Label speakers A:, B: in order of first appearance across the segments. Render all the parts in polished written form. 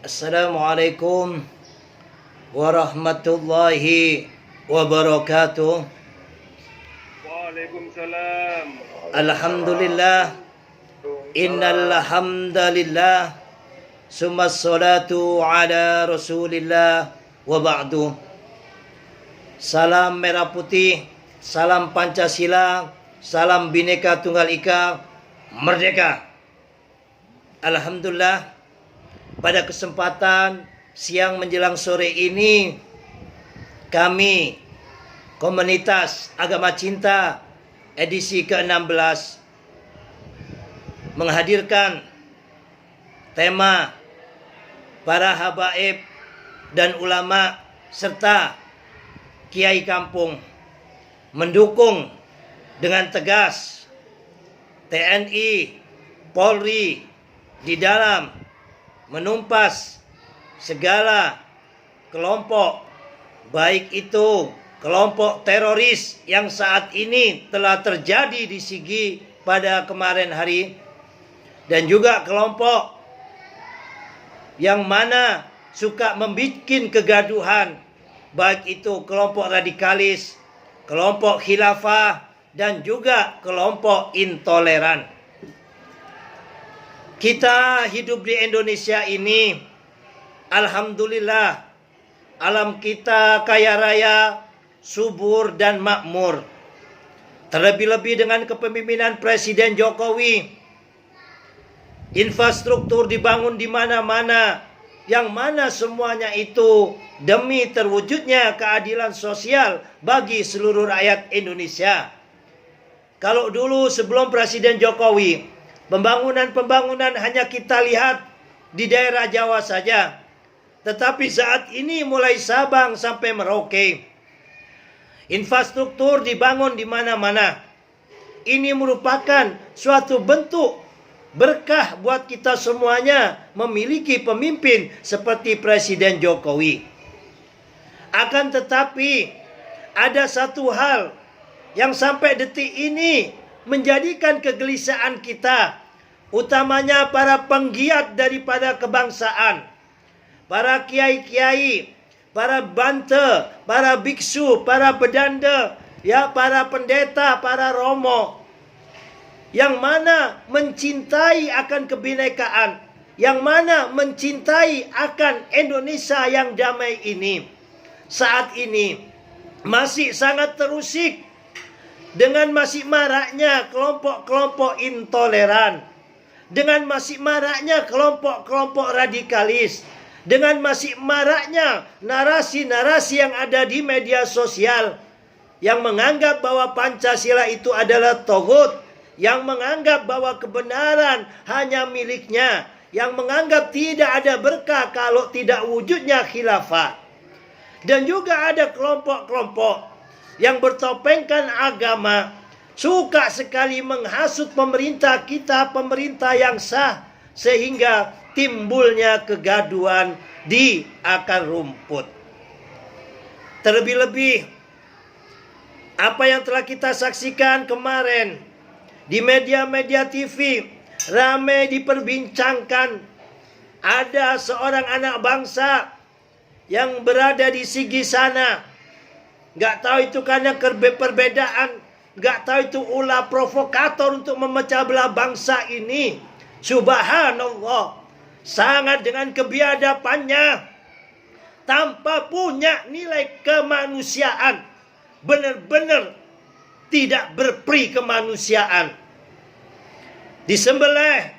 A: Assalamualaikum warahmatullahi wabarakatuh.
B: Waalaikumsalam.
A: Alhamdulillah, innal hamdalillah, summa salatu ala rasulillah wa ba'du. Salam merah putih, salam Pancasila, salam Bhinneka Tunggal Ika, merdeka. Alhamdulillah, pada kesempatan siang menjelang sore ini, kami Komunitas Agama Cinta edisi ke-16 menghadirkan tema para habaib dan ulama serta kiai kampung mendukung dengan tegas TNI, Polri di dalam menumpas segala kelompok, baik itu kelompok teroris yang saat ini telah terjadi di Sigi pada kemarin hari, dan juga kelompok yang mana suka membuat kegaduhan, baik itu kelompok radikalis, kelompok khilafah, dan juga kelompok intoleran. Kita hidup di Indonesia ini, alhamdulillah, alam kita kaya raya, subur dan makmur. Terlebih-lebih dengan kepemimpinan Presiden Jokowi, infrastruktur dibangun di mana-mana, yang mana semuanya itu demi terwujudnya keadilan sosial bagi seluruh rakyat Indonesia. Kalau dulu sebelum Presiden Jokowi, pembangunan hanya kita lihat di daerah Jawa saja. Tetapi saat ini mulai Sabang sampai Merauke, infrastruktur dibangun di mana-mana. Ini merupakan suatu bentuk berkah buat kita semuanya memiliki pemimpin seperti Presiden Jokowi. Akan tetapi ada satu hal yang sampai detik ini menjadikan kegelisahan kita, utamanya para penggiat daripada kebangsaan, para kiai-kiai, para bante, para biksu, para bedanda, para pendeta, para romo, yang mana mencintai akan kebinekaan, yang mana mencintai akan Indonesia yang damai ini, saat ini masih sangat terusik dengan masih maraknya kelompok-kelompok intoleran, dengan masih maraknya kelompok-kelompok radikalis, dengan masih maraknya narasi-narasi yang ada di media sosial yang menganggap bahwa Pancasila itu adalah togut, yang menganggap bahwa kebenaran hanya miliknya, yang menganggap tidak ada berkah kalau tidak wujudnya khilafah. Dan juga ada kelompok-kelompok yang bertopengkan agama, suka sekali menghasut pemerintah kita, pemerintah yang sah, sehingga timbulnya kegaduhan di akar rumput. Terlebih-lebih apa yang telah kita saksikan kemarin di media-media TV, ramai diperbincangkan. Ada seorang anak bangsa yang berada di Sigi sana, nggak tahu itu karena perbedaan, nggak tahu itu ulah provokator untuk memecah belah bangsa ini. Subhanallah, sangat dengan kebiadabannya, tanpa punya nilai kemanusiaan, benar-benar tidak berperi kemanusiaan, disembelih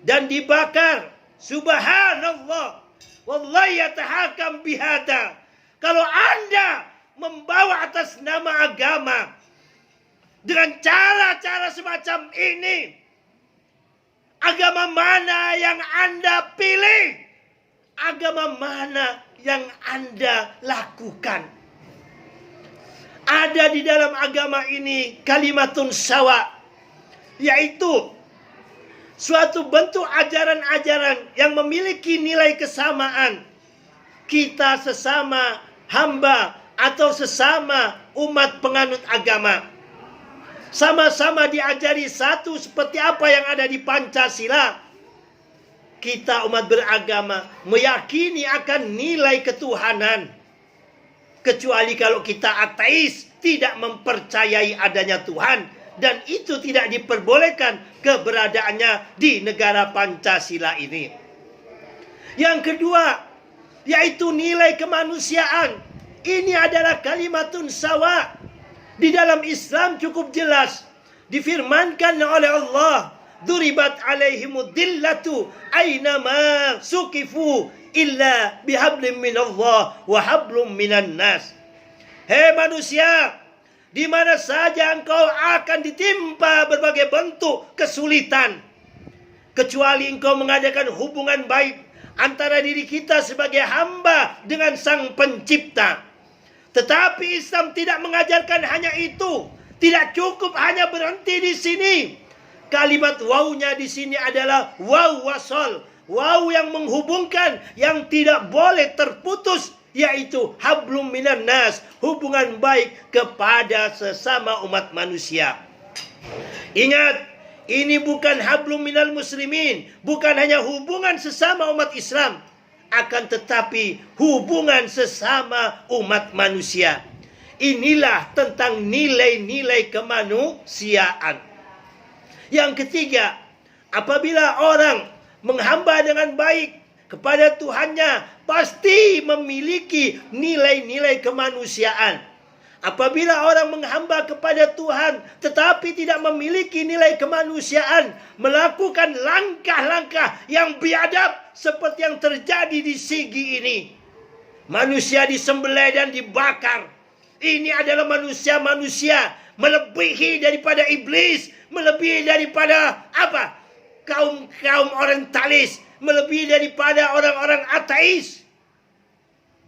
A: dan dibakar. Subhanallah, wallahi yatahakam bihada. Kalau Anda membawa atas nama agama dengan cara-cara semacam ini, agama mana yang Anda pilih? Agama mana yang Anda lakukan? Ada di dalam agama ini kalimatun sawa, yaitu suatu bentuk ajaran-ajaran yang memiliki nilai kesamaan. Kita sesama hamba atau sesama umat penganut agama sama-sama diajari satu seperti apa yang ada di Pancasila. Kita umat beragama meyakini akan nilai ketuhanan. Kecuali kalau kita ateis, tidak mempercayai adanya Tuhan. Dan itu tidak diperbolehkan keberadaannya di negara Pancasila ini. Yang kedua, yaitu nilai kemanusiaan. Ini adalah kalimatun sawa. Di dalam Islam cukup jelas. Difirmankan oleh Allah. Duribat alaihimud dillatu aynama sukifu illa bihablim minallah wa hablum minan nas. Hei manusia, di mana saja engkau akan ditimpa berbagai bentuk kesulitan, kecuali engkau mengadakan hubungan baik antara diri kita sebagai hamba dengan Sang Pencipta. Tetapi Islam tidak mengajarkan hanya itu. Tidak cukup hanya berhenti di sini. Kalimat wawunya di sini adalah waw wasol. Waw yang menghubungkan, yang tidak boleh terputus, yaitu hablum minan nas, hubungan baik kepada sesama umat manusia. Ingat, ini bukan hablum minal muslimin, bukan hanya hubungan sesama umat Islam, akan tetapi hubungan sesama umat manusia. Inilah tentang nilai-nilai kemanusiaan. Yang ketiga, apabila orang menghamba dengan baik kepada Tuhannya, pasti memiliki nilai-nilai kemanusiaan. Apabila orang menghamba kepada Tuhan tetapi tidak memiliki nilai kemanusiaan, melakukan langkah-langkah yang biadab seperti yang terjadi di Sigi ini. Manusia disembelih dan dibakar. Ini adalah manusia-manusia melebihi daripada iblis, melebihi daripada apa? Kaum orientalis, melebihi daripada orang-orang ateis.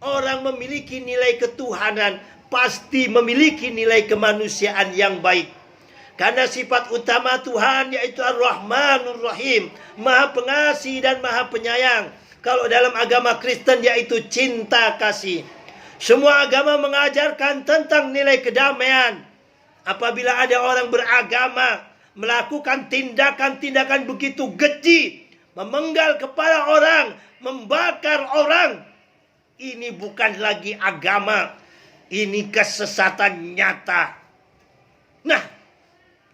A: Orang memiliki nilai ketuhanan pasti memiliki nilai kemanusiaan yang baik. Karena sifat utama Tuhan yaitu Ar-Rahmanur Rahim, Maha Pengasih dan Maha Penyayang. Kalau dalam agama Kristen yaitu cinta kasih. Semua agama mengajarkan tentang nilai kedamaian. Apabila ada orang beragama melakukan tindakan-tindakan begitu keji, memenggal kepala orang, membakar orang, ini bukan lagi agama, ini kesesatan nyata. Nah,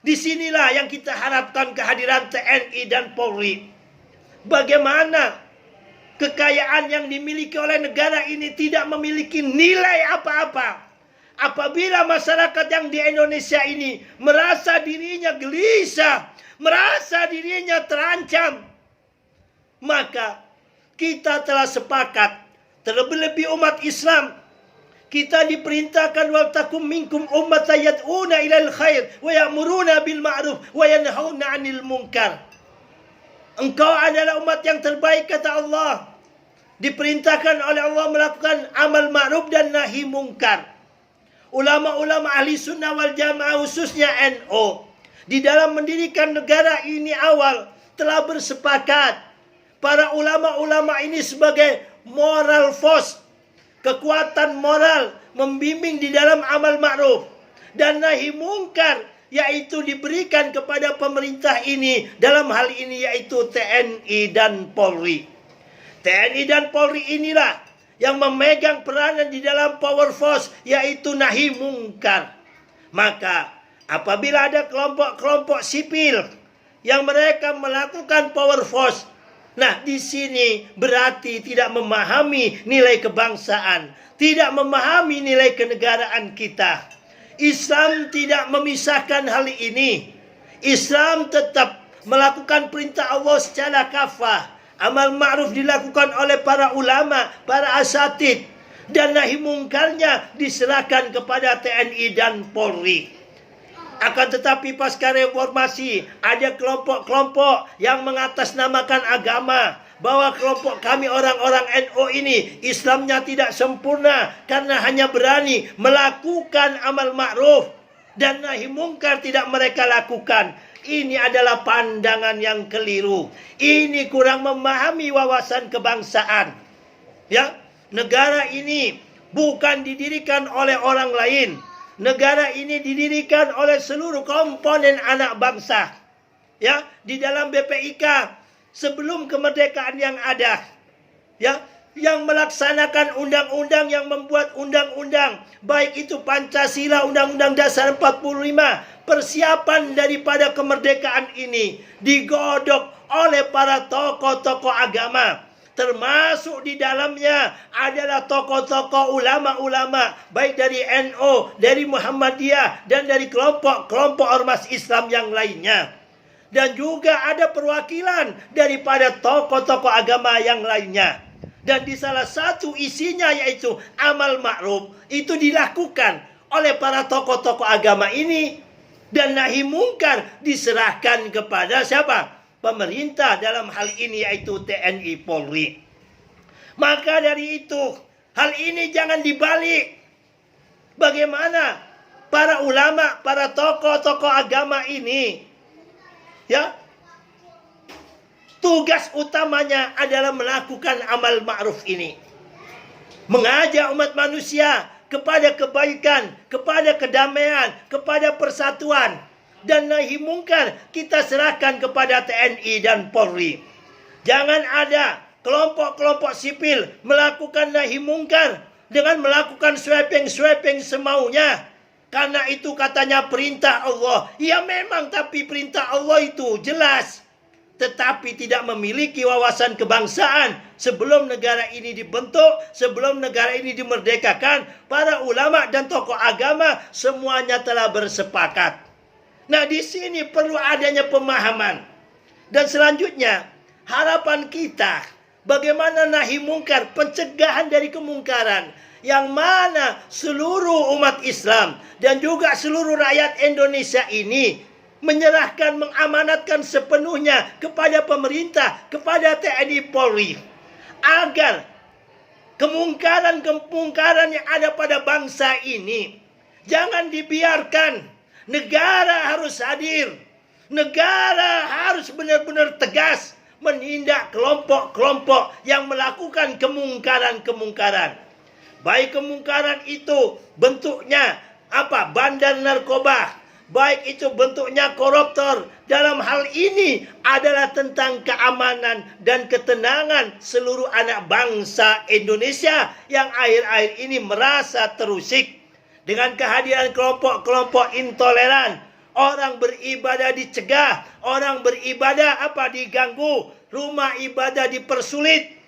A: disinilah yang kita harapkan kehadiran TNI dan Polri. Bagaimana kekayaan yang dimiliki oleh negara ini tidak memiliki nilai apa-apa. Apabila masyarakat yang di Indonesia ini merasa dirinya gelisah, merasa dirinya terancam, maka kita telah sepakat, terlebih-lebih umat Islam, kita diperintahkan wal takum minkum ummatan yad'una ilal khair wa ya'muruna bil ma'ruf wa yanhauna 'anil munkar. Engkau adalah umat yang terbaik, kata Allah. Diperintahkan oleh Allah melakukan amal ma'ruf dan nahi mungkar. Ulama-ulama ahli sunnah wal jamaah khususnya NU di dalam mendirikan negara ini awal telah bersepakat. Para ulama-ulama ini sebagai moral force, kekuatan moral membimbing di dalam amal ma'ruf dan nahi mungkar, yaitu diberikan kepada pemerintah ini, dalam hal ini yaitu TNI dan Polri. TNI dan Polri inilah yang memegang peranan di dalam power force, yaitu nahi mungkar. Maka apabila ada kelompok-kelompok sipil yang mereka melakukan power force, nah di sini berarti tidak memahami nilai kebangsaan, tidak memahami nilai kenegaraan kita. Islam tidak memisahkan hal ini. Islam tetap melakukan perintah Allah secara kafah. Amal ma'ruf dilakukan oleh para ulama, para asatid, dan nahi mungkarnya diserahkan kepada TNI dan Polri. Akan tetapi pasca reformasi ada kelompok-kelompok yang mengatasnamakan agama, bahwa kelompok kami orang-orang NU ini Islamnya tidak sempurna karena hanya berani melakukan amal ma'ruf dan nahi mungkar tidak mereka lakukan. Ini adalah pandangan yang keliru. Ini kurang memahami wawasan kebangsaan. Ya, negara ini bukan didirikan oleh orang lain, Negara ini didirikan oleh seluruh komponen anak bangsa. Ya, di dalam BPIK sebelum kemerdekaan yang ada. Ya, yang melaksanakan undang-undang, yang membuat undang-undang, baik itu Pancasila, Undang-Undang Dasar 45, persiapan daripada kemerdekaan ini digodok oleh para tokoh-tokoh agama, termasuk di dalamnya adalah tokoh-tokoh ulama-ulama, baik dari NU, dari Muhammadiyah, dan dari kelompok-kelompok ormas Islam yang lainnya. Dan juga ada perwakilan daripada tokoh-tokoh agama yang lainnya. Dan di salah satu isinya yaitu amal ma'ruf itu dilakukan oleh para tokoh-tokoh agama ini. Dan nahi mungkar diserahkan kepada siapa? Pemerintah dalam hal ini yaitu TNI Polri. Maka dari itu hal ini jangan dibalik. Bagaimana para ulama, para tokoh-tokoh agama ini, ya, tugas utamanya adalah melakukan amal ma'ruf ini. Mengajak umat manusia kepada kebaikan, kepada kedamaian, kepada persatuan. Dan nahi mungkar kita serahkan kepada TNI dan Polri. Jangan ada kelompok-kelompok sipil melakukan nahi mungkar dengan melakukan sweeping-sweeping semaunya. Karena itu katanya perintah Allah. Ya memang, tapi perintah Allah itu jelas. Tetapi tidak memiliki wawasan kebangsaan. Sebelum negara ini dibentuk, sebelum negara ini dimerdekakan, para ulama dan tokoh agama semuanya telah bersepakat. Nah, di sini perlu adanya pemahaman. Dan selanjutnya, harapan kita bagaimana nahi mungkar, pencegahan dari kemungkaran, yang mana seluruh umat Islam dan juga seluruh rakyat Indonesia ini menyerahkan, mengamanatkan sepenuhnya kepada pemerintah, kepada TNI Polri, agar kemungkaran-kemungkaran yang ada pada bangsa ini jangan dibiarkan. Negara harus hadir. Negara harus benar-benar tegas menindak kelompok-kelompok yang melakukan kemungkaran-kemungkaran. Baik kemungkaran itu bentuknya apa? Bandar narkoba. Baik itu bentuknya koruptor. Dalam hal ini adalah tentang keamanan dan ketenangan seluruh anak bangsa Indonesia yang akhir-akhir ini merasa terusik dengan kehadiran kelompok-kelompok intoleran. Orang beribadah dicegah, orang beribadah diganggu, rumah ibadah dipersulit.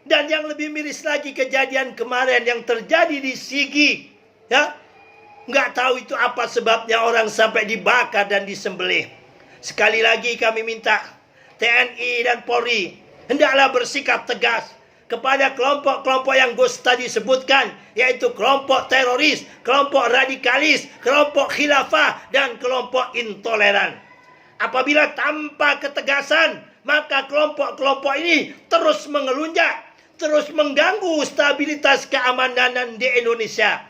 A: Dan yang lebih miris lagi kejadian kemarin yang terjadi di Sigi, ya, nggak tahu itu apa sebabnya orang sampai dibakar dan disembelih. Sekali lagi kami minta TNI dan Polri hendaklah bersikap tegas kepada kelompok-kelompok yang Gus tadi sebutkan, yaitu kelompok teroris, kelompok radikalis, kelompok khilafah, dan kelompok intoleran. Apabila tanpa ketegasan, maka kelompok-kelompok ini terus mengelunjak, terus mengganggu stabilitas keamanan di Indonesia.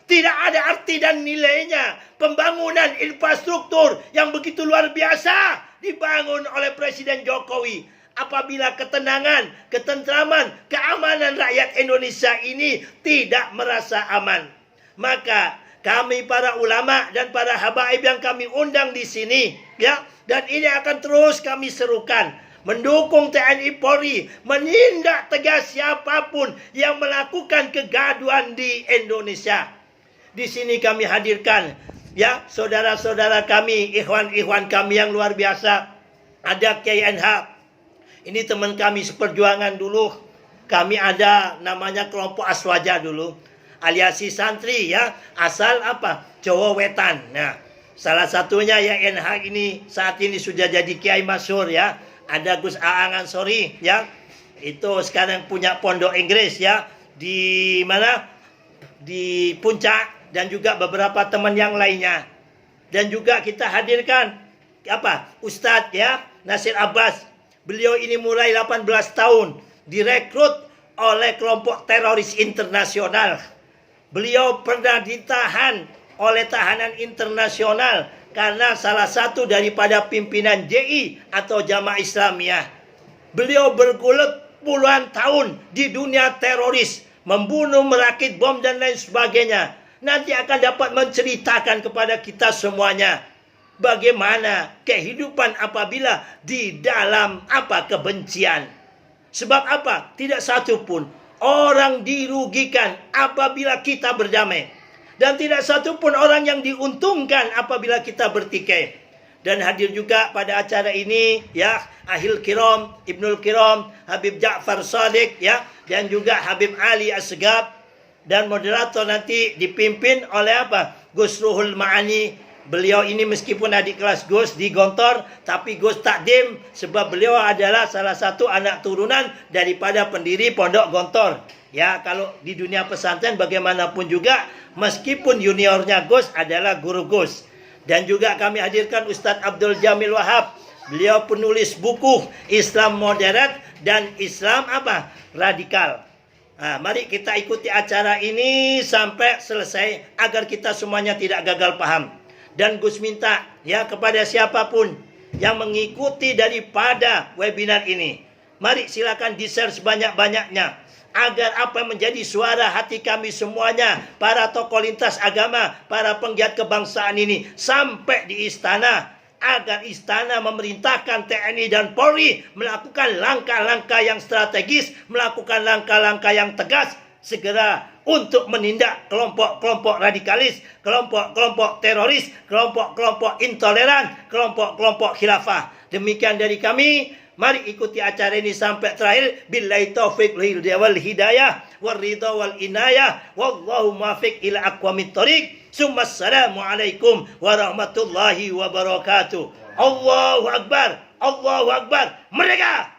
A: Tidak ada arti dan nilainya pembangunan infrastruktur yang begitu luar biasa dibangun oleh Presiden Jokowi apabila ketenangan, ketentraman, keamanan rakyat Indonesia ini tidak merasa aman. Maka kami para ulama dan para habaib yang kami undang di sini, ya, dan ini akan terus kami serukan, mendukung TNI Polri menindak tegas siapapun yang melakukan kegaduhan di Indonesia. Di sini kami hadirkan, ya, saudara-saudara kami, ikhwan-ikhwan kami yang luar biasa. Ada Kiai NH. Ini teman kami seperjuangan dulu. Kami ada namanya kelompok Aswaja dulu. Aliasi santri, ya, asal Jawa Wetan. Nah, salah satunya ya NH ini saat ini sudah jadi kiai masyhur, ya. Ada Gus Aang Ansori, ya. Itu sekarang punya pondok Inggris, ya. Di mana? Di Puncak, dan juga beberapa teman yang lainnya. Dan juga kita hadirkan Ustadz, ya, Nasir Abbas. Beliau ini mulai 18 tahun direkrut oleh kelompok teroris internasional. Beliau pernah ditahan oleh tahanan internasional karena salah satu daripada pimpinan JI atau Jamaah Islamiyah. Beliau bergulut puluhan tahun di dunia teroris, membunuh, merakit bom dan lain sebagainya. nanti akan dapat menceritakan kepada kita semuanya bagaimana kehidupan apabila di dalam kebencian. Sebab apa? Tidak satu pun orang dirugikan apabila kita berdamai. Dan tidak satu pun orang yang diuntungkan apabila kita bertikai. Dan hadir juga pada acara ini ya Ahil Kiram, Ibnul Kiram, Habib Ja'far Shadiq ya, dan juga Habib Ali Asgab, dan moderator nanti dipimpin oleh Gus Ruhul Ma'ani. Beliau ini meskipun adik kelas Gus di Gontor, tapi Gus takdim sebab beliau adalah salah satu anak turunan daripada pendiri Pondok Gontor. Ya, kalau di dunia pesantren bagaimanapun juga, meskipun juniornya Gus adalah guru Gus. Dan juga kami hadirkan Ustadz Abdul Jamil Wahab. Beliau penulis buku Islam Moderat dan Islam Radikal. Nah, mari kita ikuti acara ini sampai selesai agar kita semuanya tidak gagal paham. Dan Gus minta ya kepada siapapun yang mengikuti daripada webinar ini, mari silakan di-share sebanyak-banyaknya agar menjadi suara hati kami semuanya, para tokoh lintas agama, para penggiat kebangsaan ini sampai di istana, agar istana memerintahkan TNI dan Polri melakukan langkah-langkah yang strategis, melakukan langkah-langkah yang tegas segera untuk menindak kelompok-kelompok radikalis, kelompok-kelompok teroris, kelompok-kelompok intoleran, kelompok-kelompok khilafah. Demikian dari kami. Mari ikuti acara ini sampai terakhir. Billahi taufiq wal hidayah wal ridha wal inayah wallahu muwaffiq ila aqwamit thoriq. Assalamu alaikum warahmatullahi wabarakatuh. Allahu akbar. Allahu akbar. Merdeka!